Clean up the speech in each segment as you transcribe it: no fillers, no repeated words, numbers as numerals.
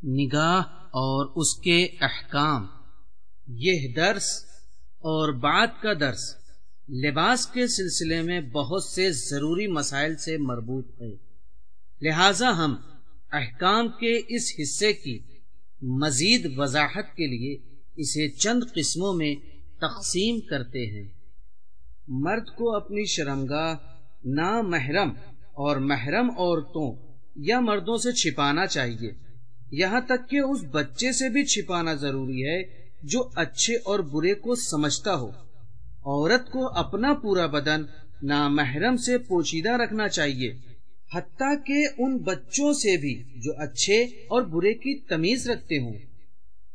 نگاہ اور اس کے احکام۔ یہ درس اور بعد کا درس لباس کے سلسلے میں بہت سے ضروری مسائل سے مربوط ہے، لہذا ہم احکام کے اس حصے کی مزید وضاحت کے لیے اسے چند قسموں میں تقسیم کرتے ہیں۔ مرد کو اپنی شرمگاہ نامحرم اور محرم عورتوں یا مردوں سے چھپانا چاہیے، یہاں تک کہ اس بچے سے بھی چھپانا ضروری ہے جو اچھے اور برے کو سمجھتا ہو۔ عورت کو اپنا پورا بدن نامحرم سے پوشیدہ رکھنا چاہیے، حتیٰ کہ ان بچوں سے بھی جو اچھے اور برے کی تمیز رکھتے ہوں۔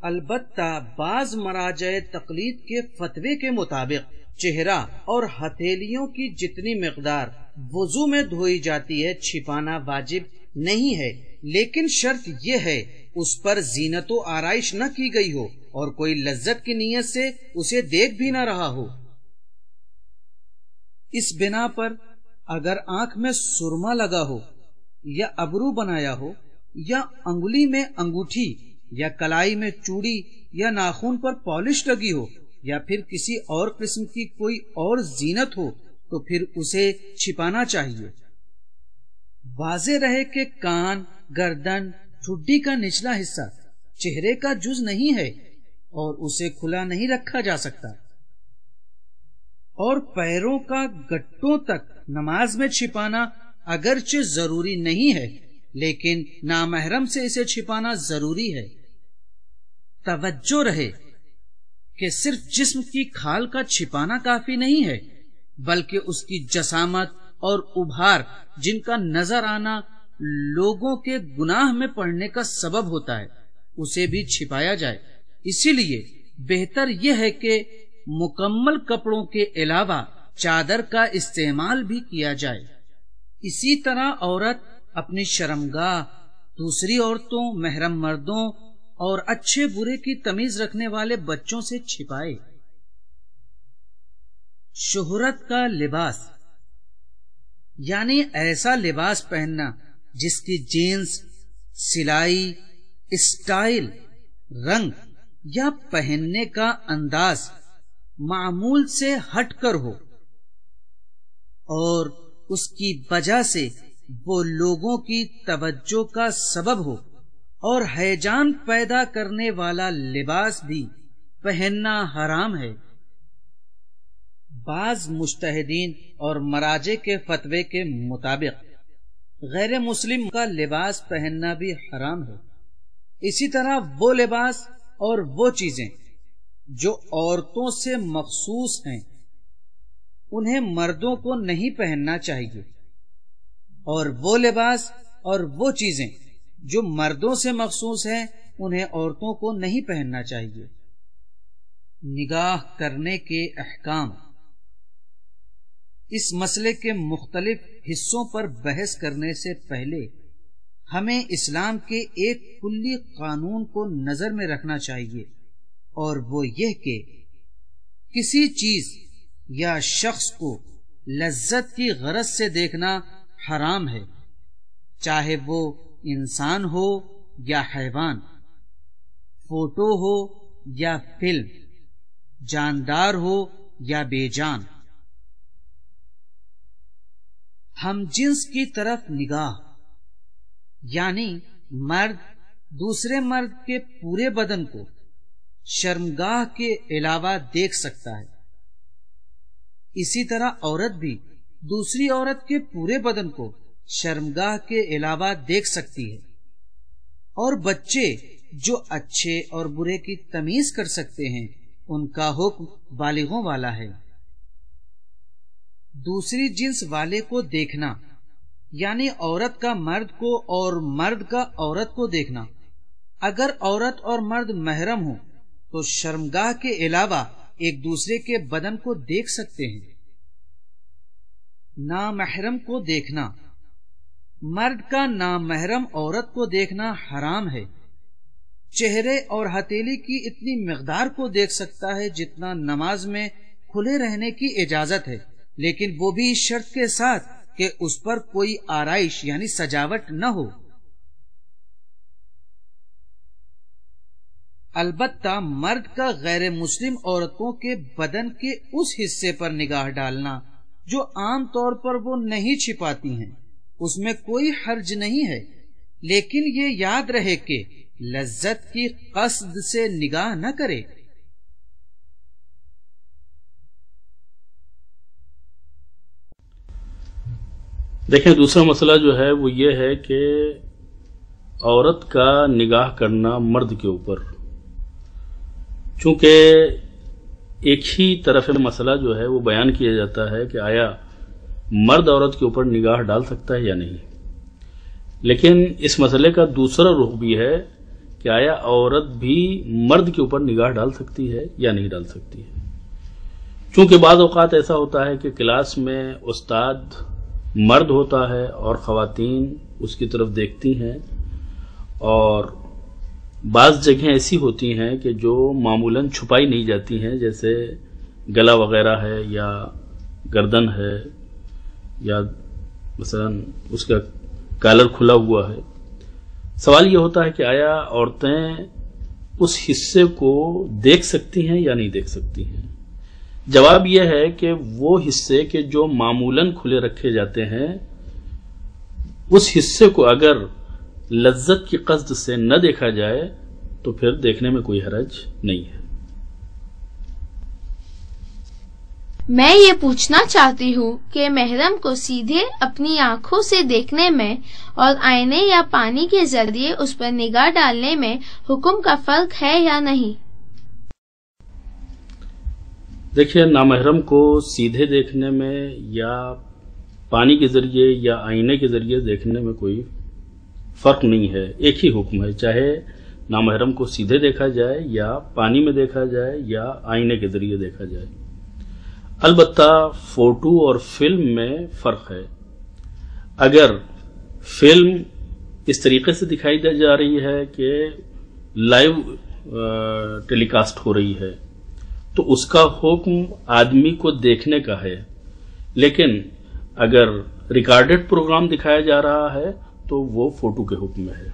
البتہ بعض مراجع تقلید کے فتوے کے مطابق چہرہ اور ہتھیلیوں کی جتنی مقدار وضو میں دھوئی جاتی ہے چھپانا واجب نہیں ہے، لیکن شرط یہ ہے اس پر زینت و آرائش نہ کی گئی ہو اور کوئی لذت کی نیت سے اسے دیکھ بھی نہ رہا ہو۔ اس بنا پر اگر آنکھ میں سرما لگا ہو یا ابرو بنایا ہو یا انگلی میں انگوٹھی یا کلائی میں چوڑی یا ناخن پر پالش لگی ہو یا پھر کسی اور قسم کی کوئی اور زینت ہو تو پھر اسے چھپانا چاہیے۔ واضح رہے کہ کان، گردن، ٹھڈی کا نچلا حصہ چہرے کا جز نہیں ہے اور اسے کھلا نہیں رکھا جا سکتا، اور پیروں کا گٹوں تک نماز میں چھپانا اگرچہ ضروری نہیں ہے لیکن نامحرم سے اسے چھپانا ضروری ہے۔ توجہ رہے کہ صرف جسم کی کھال کا چھپانا کافی نہیں ہے، بلکہ اس کی جسامت اور ابھار جن کا نظر آنا لوگوں کے گناہ میں پڑنے کا سبب ہوتا ہے اسے بھی چھپایا جائے۔ اسی لیے بہتر یہ ہے کہ مکمل کپڑوں کے علاوہ چادر کا استعمال بھی کیا جائے۔ اسی طرح عورت اپنی شرمگاہ دوسری عورتوں، محرم مردوں اور اچھے برے کی تمیز رکھنے والے بچوں سے چھپائے۔ شہرت کا لباس یعنی ایسا لباس پہننا جس کی جینس، سلائی، اسٹائل، رنگ یا پہننے کا انداز معمول سے ہٹ کر ہو اور اس کی وجہ سے وہ لوگوں کی توجہ کا سبب ہو، اور ہیجان پیدا کرنے والا لباس بھی پہننا حرام ہے۔ بعض مجتہدین اور مراجع کے فتوے کے مطابق غیر مسلم کا لباس پہننا بھی حرام ہے۔ اسی طرح وہ لباس اور وہ چیزیں جو عورتوں سے مخصوص ہیں انہیں مردوں کو نہیں پہننا چاہیے، اور وہ لباس اور وہ چیزیں جو مردوں سے مخصوص ہیں انہیں عورتوں کو نہیں پہننا چاہیے۔ نگاہ کرنے کے احکام۔ اس مسئلے کے مختلف حصوں پر بحث کرنے سے پہلے ہمیں اسلام کے ایک کلی قانون کو نظر میں رکھنا چاہیے، اور وہ یہ کہ کسی چیز یا شخص کو لذت کی غرض سے دیکھنا حرام ہے، چاہے وہ انسان ہو یا حیوان، فوٹو ہو یا فلم، جاندار ہو یا بے جان۔ ہم جنس کی طرف نگاہ یعنی مرد دوسرے مرد کے پورے بدن کو شرمگاہ کے علاوہ دیکھ سکتا ہے، اسی طرح عورت بھی دوسری عورت کے پورے بدن کو شرمگاہ کے علاوہ دیکھ سکتی ہے، اور بچے جو اچھے اور برے کی تمیز کر سکتے ہیں ان کا حکم بالغوں والا ہے۔ دوسری جنس والے کو دیکھنا یعنی عورت کا مرد کو اور مرد کا عورت کو دیکھنا۔ اگر عورت اور مرد محرم ہوں تو شرمگاہ کے علاوہ ایک دوسرے کے بدن کو دیکھ سکتے ہیں۔ نامحرم کو دیکھنا۔ مرد کا نامحرم عورت کو دیکھنا حرام ہے۔ چہرے اور ہتھیلی کی اتنی مقدار کو دیکھ سکتا ہے جتنا نماز میں کھلے رہنے کی اجازت ہے، لیکن وہ بھی اس شرط کے ساتھ کہ اس پر کوئی آرائش یعنی سجاوٹ نہ ہو۔ البتہ مرد کا غیر مسلم عورتوں کے بدن کے اس حصے پر نگاہ ڈالنا جو عام طور پر وہ نہیں چھپاتی ہیں، اس میں کوئی حرج نہیں ہے، لیکن یہ یاد رہے کہ لذت کی قصد سے نگاہ نہ کرے۔ دیکھیں، دوسرا مسئلہ جو ہے وہ یہ ہے کہ عورت کا نگاہ کرنا مرد کے اوپر، چونکہ ایک ہی طرف مسئلہ جو ہے وہ بیان کیا جاتا ہے کہ آیا مرد عورت کے اوپر نگاہ ڈال سکتا ہے یا نہیں، لیکن اس مسئلے کا دوسرا رخ بھی ہے کہ آیا عورت بھی مرد کے اوپر نگاہ ڈال سکتی ہے یا نہیں ڈال سکتی ہے۔ چونکہ بعض اوقات ایسا ہوتا ہے کہ کلاس میں استاد مرد ہوتا ہے اور خواتین اس کی طرف دیکھتی ہیں، اور بعض جگہیں ایسی ہوتی ہیں کہ جو معمولاً چھپائی نہیں جاتی ہیں، جیسے گلا وغیرہ ہے یا گردن ہے یا مثلاً اس کا کالر کھلا ہوا ہے۔ سوال یہ ہوتا ہے کہ آیا عورتیں اس حصے کو دیکھ سکتی ہیں یا نہیں دیکھ سکتی ہیں؟ جواب یہ ہے کہ وہ حصے کے جو معمولاً کھلے رکھے جاتے ہیں، اس حصے کو اگر لذت کی قصد سے نہ دیکھا جائے تو پھر دیکھنے میں کوئی حرج نہیں ہے۔ میں یہ پوچھنا چاہتی ہوں کہ محرم کو سیدھے اپنی آنکھوں سے دیکھنے میں اور آئینے یا پانی کے ذریعے اس پر نگاہ ڈالنے میں حکم کا فرق ہے یا نہیں؟ دیکھیے، نامحرم کو سیدھے دیکھنے میں یا پانی کے ذریعے یا آئینے کے ذریعے دیکھنے میں کوئی فرق نہیں ہے، ایک ہی حکم ہے، چاہے نامحرم کو سیدھے دیکھا جائے یا پانی میں دیکھا جائے یا آئینے کے ذریعے دیکھا جائے۔ البتہ فوٹو اور فلم میں فرق ہے۔ اگر فلم اس طریقے سے دکھائی جا رہی ہے کہ لائیو ٹیلی کاسٹ ہو رہی ہے تو اس کا حکم آدمی کو دیکھنے کا ہے، لیکن اگر ریکارڈڈ پروگرام دکھایا جا رہا ہے تو وہ فوٹو کے حکم میں ہے۔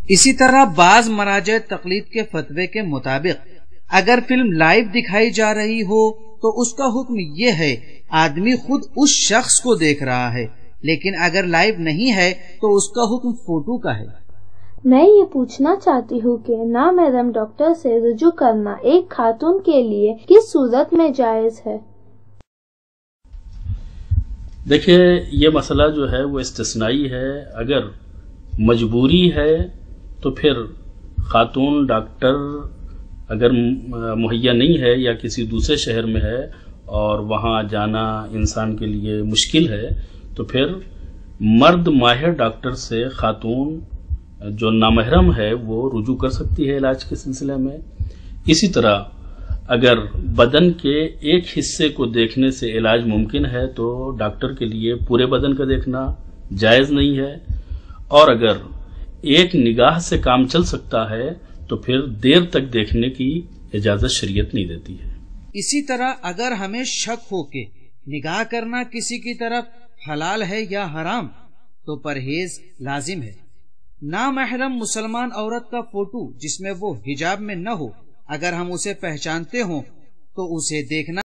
اسی طرح بعض مراجع تقلید کے فتوے کے مطابق اگر فلم لائیو دکھائی جا رہی ہو تو اس کا حکم یہ ہے آدمی خود اس شخص کو دیکھ رہا ہے، لیکن اگر لائیو نہیں ہے تو اس کا حکم فوٹو کا ہے۔ میں یہ پوچھنا چاہتی ہوں کہ نامحرم ڈاکٹر سے رجوع کرنا ایک خاتون کے لیے کس صورت میں جائز ہے؟ دیکھیے، یہ مسئلہ جو ہے وہ استثنائی ہے۔ اگر مجبوری ہے تو پھر خاتون ڈاکٹر اگر مہیا نہیں ہے یا کسی دوسرے شہر میں ہے اور وہاں جانا انسان کے لیے مشکل ہے تو پھر مرد ماہر ڈاکٹر سے خاتون جو نامحرم ہے وہ رجوع کر سکتی ہے علاج کے سلسلے میں۔ اسی طرح اگر بدن کے ایک حصے کو دیکھنے سے علاج ممکن ہے تو ڈاکٹر کے لیے پورے بدن کا دیکھنا جائز نہیں ہے، اور اگر ایک نگاہ سے کام چل سکتا ہے تو پھر دیر تک دیکھنے کی اجازت شریعت نہیں دیتی ہے۔ اسی طرح اگر ہمیں شک ہو کہ نگاہ کرنا کسی کی طرف حلال ہے یا حرام تو پرہیز لازم ہے۔ نامحرم مسلمان عورت کا فوٹو جس میں وہ حجاب میں نہ ہو، اگر ہم اسے پہچانتے ہوں تو اسے دیکھنا